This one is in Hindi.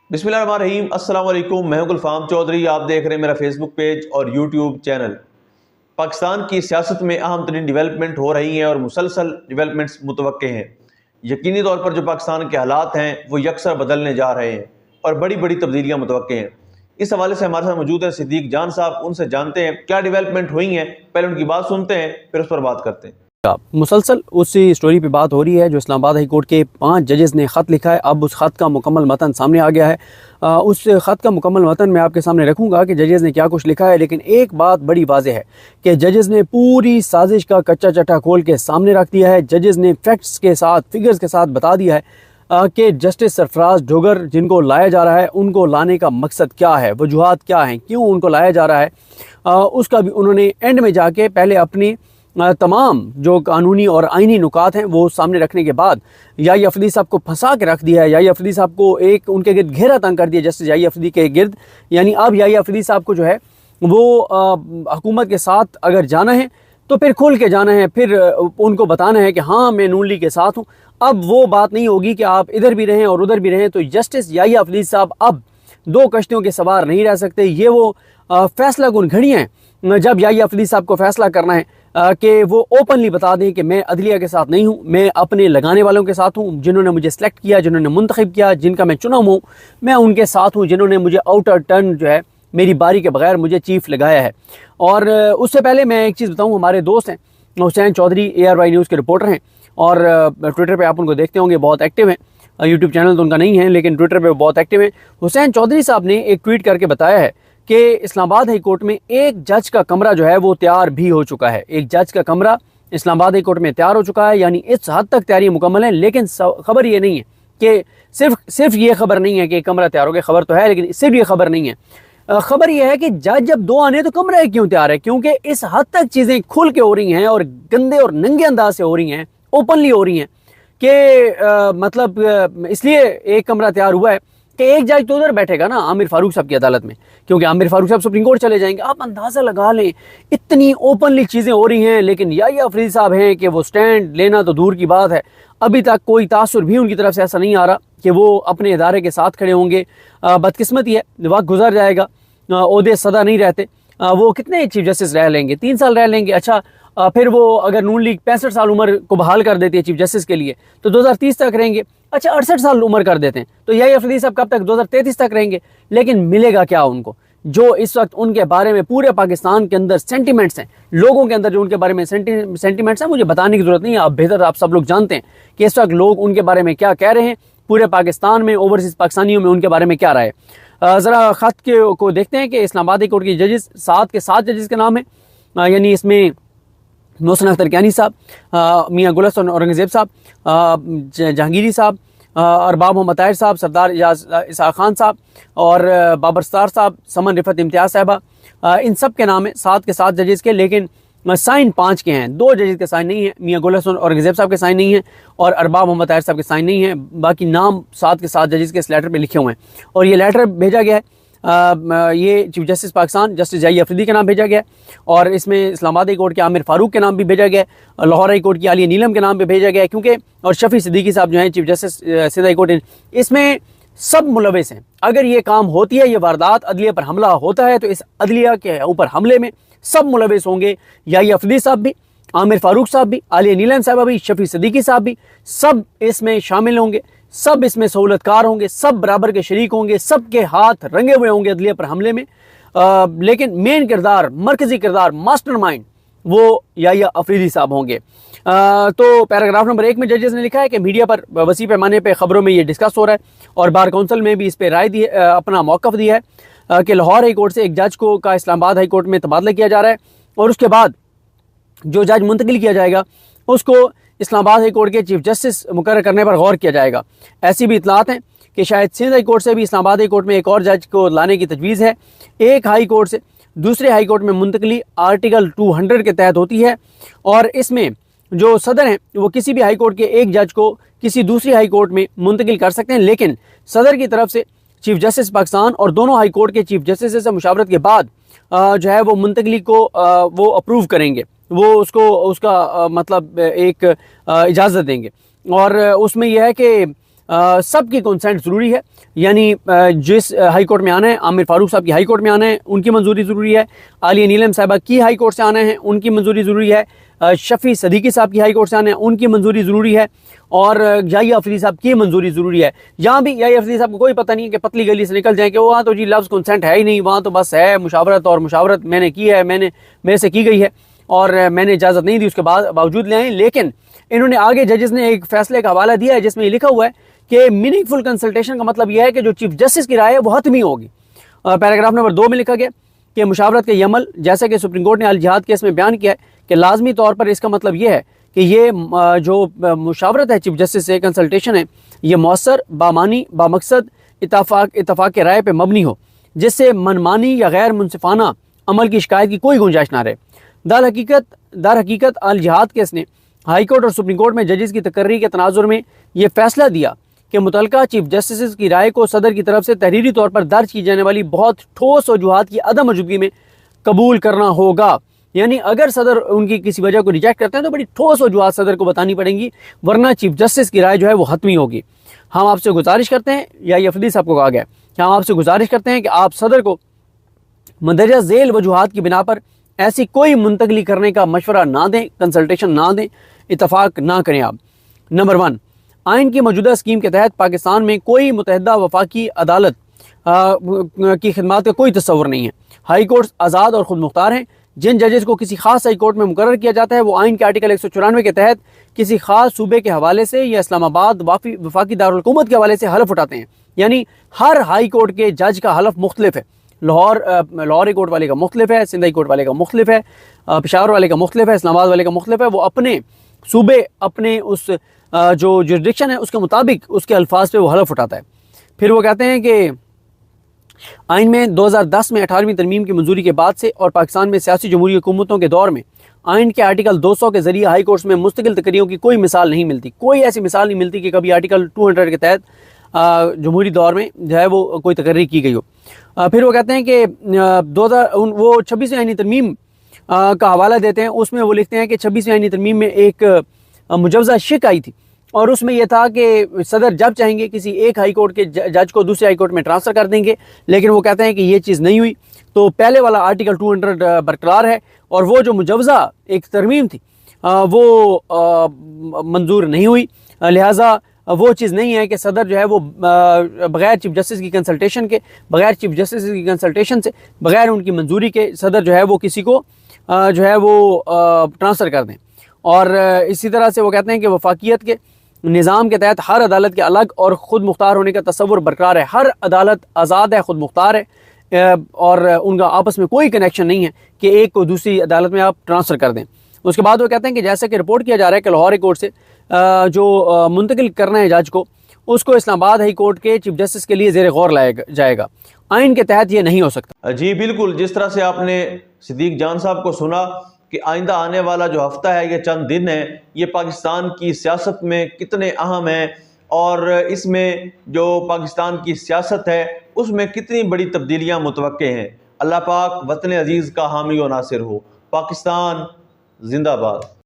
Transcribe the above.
बिस्मिल्लाहिर्रहमानिर्रहीम, अस्सलाम वालेकुम। मैं हूं गुलफाम चौधरी। आप देख रहे हैं मेरा फेसबुक पेज और यूट्यूब चैनल। पाकिस्तान की सियासत में अहम तरीन डिवेलपमेंट हो रही हैं और मुसलसल डिवेलपमेंट्स मुतवक्के हैं। यकीनी तौर पर जो पाकिस्तान के हालात हैं वो यकसर बदलने जा रहे हैं और बड़ी बड़ी तब्दीलियाँ मुतवक्के हैं। इस हवाले से हमारे साथ मौजूद हैं सिद्दीक जान साहब। उनसे जानते हैं क्या डिवेलपमेंट हुई हैं, पहले उनकी बात सुनते हैं फिर उस पर बात करते हैं। मुसलसल उसी स्टोरी पे बात हो रही है जो इस्लामाबाद हाई कोर्ट के 5 जजेस ने ख़त लिखा है। अब उस ख़त का मुकम्मल मतन सामने आ गया है। उस ख़त का मुकम्मल मतन मैं आपके सामने रखूँगा कि जजेस ने क्या कुछ लिखा है, लेकिन एक बात बड़ी वाज़ेह है कि जजेस ने पूरी साजिश का कच्चा चट्टा खोल के सामने रख दिया है। जजेस ने फैक्ट्स के साथ, फिगर्स के साथ बता दिया है कि जस्टिस सरफराज डोगर जिनको लाया जा रहा है उनको लाने का मकसद क्या है, वजूहात क्या हैं, क्यों उनको लाया जा रहा है। उसका भी उन्होंने एंड में जाके पहले अपनी तमाम जो कानूनी और आइनी नुकात हैं वो सामने रखने के बाद याही अफरीदी साहब को फंसा के रख दिया है। याही अफरीदी साहब को एक उनके गिर्द घेरा तंग कर दिया जस्टिस याही अफरीदी के गिर्द। यानी अब याही अफरीदी साहब को जो है वो हुकूमत के साथ अगर जाना है तो फिर खुल के जाना है, फिर उनको बताना है कि हाँ मैं नून लीग के साथ हूँ। अब वो बात नहीं होगी कि आप इधर भी रहें और उधर भी रहें। तो जस्टिस याही अफरीदी साहब अब 2 कश्तियों के सवार नहीं रह सकते। ये वो फैसला कुन घड़ी हैं जब याही अफरीदी साहब को फैसला करना है कि वो ओपनली बता दें कि मैं अदलिया के साथ नहीं हूँ, मैं अपने लगाने वालों के साथ हूँ, जिन्होंने मुझे सेलेक्ट किया, जिन्होंने मुंतखब किया, जिनका मैं चुना हूँ, मैं उनके साथ हूँ, जिन्होंने मुझे आउटर टर्न जो है मेरी बारी के बगैर मुझे चीफ लगाया है। और उससे पहले मैं एक चीज़ बताऊँ, हमारे दोस्त हैं हुसैन चौधरी ARY न्यूज़ के रिपोर्टर हैं और ट्विटर पर आप उनको देखते होंगे, बहुत एक्टिव हैं। यूट्यूब चैनल तो उनका नहीं है लेकिन ट्विटर पर बहुत एक्टिव हैं। हुसैन चौधरी साहब ने एक ट्वीट करके बताया है कि इस्लामाबाद हाई कोर्ट में एक जज का कमरा जो है वो तैयार भी हो चुका है। एक जज का कमरा इस्लामाबाद हाई कोर्ट में तैयार हो चुका है, यानी इस हद तक तैयारी मुकम्मल है। लेकिन खबर ये नहीं है कि सिर्फ ये खबर नहीं है कि कमरा तैयार हो गया, खबर तो है लेकिन सिर्फ ये खबर नहीं है। खबर ये है कि जज जब 2 आने तो कमरा क्यों तैयार है, क्योंकि इस हद तक चीज़ें खुल के हो रही हैं और गंदे और नंगे अंदाज से हो रही हैं, ओपनली हो रही हैं कि मतलब इसलिए एक कमरा तैयार हुआ है कि एक जज तो उधर बैठेगा ना आमिर फारूक साहब की अदालत में, क्योंकि आमिर फारूक साहब सुप्रीम कोर्ट चले जाएंगे। आप अंदाज़ा लगा लें इतनी ओपनली चीज़ें हो रही हैं। लेकिन याही अफरीदी साहब हैं कि वो स्टैंड लेना तो दूर की बात है, अभी तक कोई तासुर भी उनकी तरफ से ऐसा नहीं आ रहा कि वो अपने इदारे के साथ खड़े होंगे। बदकिस्मती है, वक्त गुजर जाएगा, ओहदे सदा नहीं रहते। वो कितने चीफ जस्टिस रह लेंगे, 3 साल रह लेंगे। अच्छा फिर वो अगर नून लीग 65 साल उम्र को बहाल कर देती है चीफ जस्टिस के लिए तो 2030 तक रहेंगे। अच्छा 68 साल उम्र कर देते हैं तो याही अफरीदी साहब कब तक, 2033 तक रहेंगे। लेकिन मिलेगा क्या उनको? जो इस वक्त उनके बारे में पूरे पाकिस्तान के अंदर सेंटिमेंट्स हैं, लोगों के अंदर जो उनके बारे में सेंटिमेंट्स हैं, मुझे बताने की जरूरत नहीं है, आप बेहतर आप सब लोग जानते हैं कि इस वक्त लोग उनके बारे में क्या कह रहे हैं, पूरे पाकिस्तान में ओवरसीज पाकिस्तानियों में उनके बारे में क्या राय है। ज़रा ख़त को देखते हैं कि इस्लामाबाद हाई कोर्ट की जजेस 7 के 7 जजेस के नाम है। यानी इसमें मोहसिन अख्तर कियानी साहब, मियाँ गुल हसन औरंगज़ेब साहब, जहांगीरी साहब, अरबाब मोहम्मद ताहिर साहब, सरदार इसाक खान साहब और बाबर सत्तार साहब, समन रिफत इम्तियाज़ साहबा, इन सब के नाम है 7 के 7 जजेस के। लेकिन साइन 5 के हैं, 2 जजेस के साइन नहीं है, मियाँ गुल हसन औरंगज़ेब साहब के साइन नहीं है और अरबाब मोहम्मद ताहिर साहब के साइन नहीं है। बाकी नाम 7 के 7 जजेस के इस लेटर पर लिखे हुए हैं और ये लेटर भेजा गया है ये चीफ जस्टिस पाकिस्तान जस्टिस याही अफरीदी के नाम भेजा गया और इसमें इस्लामाबाद हाई कोर्ट के आमिर फारूक के नाम भी भेजा गया है, लाहौर हाई कोर्ट की आलिया नीलम के नाम पे भेजा गया है, क्योंकि और शफी सिद्दीकी साहब जो हैं chief justice Sindh high court, इसमें सब मुलविस हैं। अगर ये काम होती है, ये वारदात अदलिया पर हमला होता है तो इस अदलिया के ऊपर हमले में सब मुलविस होंगे। याही अफरीदी साहब भी, आमिर फारूक साहब भी, आलिया नीलम साहबा भी, शफी सिद्दीकी साहब भी, सब इसमें शामिल होंगे, सब इसमें सहूलतकार होंगे, सब बराबर के शरीक होंगे, सब के हाथ रंगे हुए होंगे अदलिया पर हमले में। लेकिन मेन किरदार, मरकजी किरदार, मास्टरमाइंड वो याही अफरीदी साहब होंगे। तो पैराग्राफ नंबर 1 में जजेस ने लिखा है कि मीडिया पर वसी पैमाने पर खबरों में ये डिस्कस हो रहा है और बार काउंसिल में भी इस पर राय दी, अपना मौक़िफ़ दिया है कि लाहौर हाई कोर्ट से एक जज को का इस्लामाबाद हाई कोर्ट में तबादला किया जा रहा है और उसके बाद जो जज मुंतकिल किया जाएगा उसको इस्लामाबाद हाई कोर्ट के चीफ जस्टिस मुकर्रर करने पर गौर किया जाएगा। ऐसी भी इतलात हैं कि शायद सिंध हाई कोर्ट से भी इस्लामाबाद हाई कोर्ट में एक और जज को लाने की तजवीज़ है। एक हाई कोर्ट से दूसरे हाई कोर्ट में मुंतकली आर्टिकल 200 के तहत होती है और इसमें जो सदर हैं वो किसी भी हाई कोर्ट के एक जज को किसी दूसरी हाई कोर्ट में मुंतकिल कर सकते हैं। लेकिन सदर की तरफ से चीफ जस्टिस पाकिस्तान और दोनों हाई कोर्ट के चीफ जस्टिस से मुशावरत के बाद जो है वो मुंतकली को वो अप्रूव करेंगे, वो उसका मतलब एक इजाज़त देंगे। और उसमें यह है कि सबकी कंसेंट ज़रूरी है। यानी जिस हाई कोर्ट में आना है, आमिर फारूक साहब की हाई कोर्ट में आना है, उनकी मंजूरी ज़रूरी है। आलिया नीलम साहिबा की हाई कोर्ट से आना है, उनकी मंजूरी ज़रूरी है। शफ़ी सदीकी साहब की हाई कोर्ट से आना है, उनकी मंजूरी ज़रूरी है। और याहिया अफरीदी साहब की मंजूरी ज़रूरी है। यहाँ भी याहिया अफरीदी साहब को कोई पता नहीं है कि पतली गली से निकल जाए कि वहाँ तो जी लफ्ज़ कंसेंट है ही नहीं, वहाँ तो बस है मुशावरत, और मुशावरत मैंने की है, मेरे से की गई है और मैंने इजाज़त नहीं दी, उसके बावजूद ले आए। लेकिन इन्होंने आगे जजेस ने एक फैसले का हवाला दिया है जिसमें लिखा हुआ है कि मीनिंगफुल कंसल्टेशन का मतलब यह है कि जो चीफ जस्टिस की राय है वो हतमी होगी। पैराग्राफ नंबर 2 में लिखा गया कि मुशावरत के अमल, जैसा कि सुप्रीम कोर्ट ने अल जिहाद केस में बयान किया है कि लाजमी तौर पर इसका मतलब यह है कि ये जो मुशावरत है चीफ जस्टिस से कंसल्टेशन है, ये मौसर, बामानी, बामकसद इतफाक़ के राय पर मबनी हो, जिससे मनमानी या गैर मुनसिफाना अमल की शिकायत की कोई गुंजाइश ना रहे। दर हकीकत अल जिहाद केस ने हाई कोर्ट और सुप्रीम कोर्ट में जजेस की तकर्री के तनाजुर में यह फैसला दिया कि मुतलका चीफ जस्टिस की राय को सदर की तरफ से तहरीरी तौर पर दर्ज की जाने वाली बहुत ठोस वजूहात की अदम मौजूदगी में कबूल करना होगा। यानी अगर सदर उनकी किसी वजह को रिजेक्ट करते हैं तो बड़ी ठोस वजूहात सदर को बतानी पड़ेंगी, वरना चीफ जस्टिस की राय जो है वो हतमी होगी। हम आपसे गुजारिश करते हैं, या अफरीदी साहब को कहा गया कि हम आपसे गुजारिश करते हैं कि आप सदर को मंदरजा झेल वजूहात की बिना पर ऐसी कोई मुंतकली करने का मशवरा ना दें, कंसल्टेशन ना दें, इतफाक़ ना करें आप। नंबर 1, आइन की मौजूदा स्कीम के तहत पाकिस्तान में कोई मुतहदा वफाकी अदालत की खिदमात का कोई तस्वर नहीं है। हाई कोर्ट आज़ाद और ख़ुद मुख्तार हैं। जिन जजेस को किसी खास हाई कोर्ट में मुकर्रर किया जाता है वो आइन के आर्टिकल 194 के तहत किसी खास सूबे के हवाले से या इस्लामाबाद वफाकी दारुल हुकूमत के हवाले से हलफ उठाते हैं। यानी हर हाई कोर्ट के जज का हलफ मुख्तलिफ है। लाहौर हाई कोर्ट वाले का मुख्तलिफ है, सिंध हाई कोर्ट वाले का मुख्तलिफ है, पेशावर वाले का मुख्तलिफ है, इस्लामाबाद वाले का मुख्तलिफ है। वो अपने सूबे, अपने उस जो जुरिडिक्शन है उसके मुताबिक उसके अल्फाज पे वो हलफ उठाता है। फिर वो कहते हैं कि आइन में 2010 में 18वीं तरमीम की मंजूरी के बाद से और पाकिस्तान में सियासी जमहूरी हुकूमतों के दौर में आइन के आर्टिकल 200 के जरिए हाई कोर्ट्स में मुस्तकिल तकरीरों की कोई मिसाल नहीं मिलती। कोई ऐसी मिसाल नहीं मिलती कि कभी आर्टिकल 200 के तहत जमहूरी दौर में जो है वो कोई तकर्री की गई हो। फिर वो कहते हैं कि 26वीं आइनी तरमीम का हवाला देते हैं। उसमें वो लिखते हैं कि 26वीं आइनी तरमीम में एक मुजवजा शिक आई थी और उसमें यह था कि सदर जब चाहेंगे किसी एक हाई कोर्ट के जज को दूसरे हाई कोर्ट में ट्रांसफ़र कर देंगे, लेकिन वो कहते हैं कि ये चीज़ नहीं हुई। तो पहले वाला आर्टिकल 200 बरकरार है और वो जो मुजवजा एक तरमीम थी वो मंजूर नहीं हुई। लिहाजा वो चीज़ नहीं है कि सदर जो है वो बग़ैर चीफ जस्टिस की कंसल्टेशन के, बग़ैर चीफ जस्टिस की कंसल्टेशन से, बग़ैर उनकी मंजूरी के सदर जो है वो किसी को जो है वो ट्रांसफ़र कर दें। और इसी तरह से वो कहते हैं कि वफाकियत के निज़ाम के तहत हर अदालत के अलग और ख़ुद मुख्तार होने का तस्वुर बरकरार है। हर अदालत आज़ाद है, ख़ुद मुख्तार है और उनका आपस में कोई कनेक्शन नहीं है कि एक को दूसरी अदालत में आप ट्रांसफ़र कर दें। उसके बाद वो कहते हैं कि जैसा कि रिपोर्ट किया जा रहा है कि लाहौर हाई कोर्ट से जो मुंतकिल करना है जज को, उसको इस्लामाबाद हाई कोर्ट के चीफ जस्टिस के लिए ज़ेर गौर लाया जाएगा। आइन के तहत ये नहीं हो सकता। जी बिल्कुल, जिस तरह से आपने सिद्दीक जान साहब को सुना कि आइंदा आने वाला जो हफ्ता है, ये चंद दिन है, ये पाकिस्तान की सियासत में कितने अहम है और इसमें जो पाकिस्तान की सियासत है उसमें कितनी बड़ी तब्दीलियाँ मुतवक्के हैं। अल्लाह पाक वतन अजीज़ का हामी व नासिर हो। पाकिस्तान जिंदाबाद।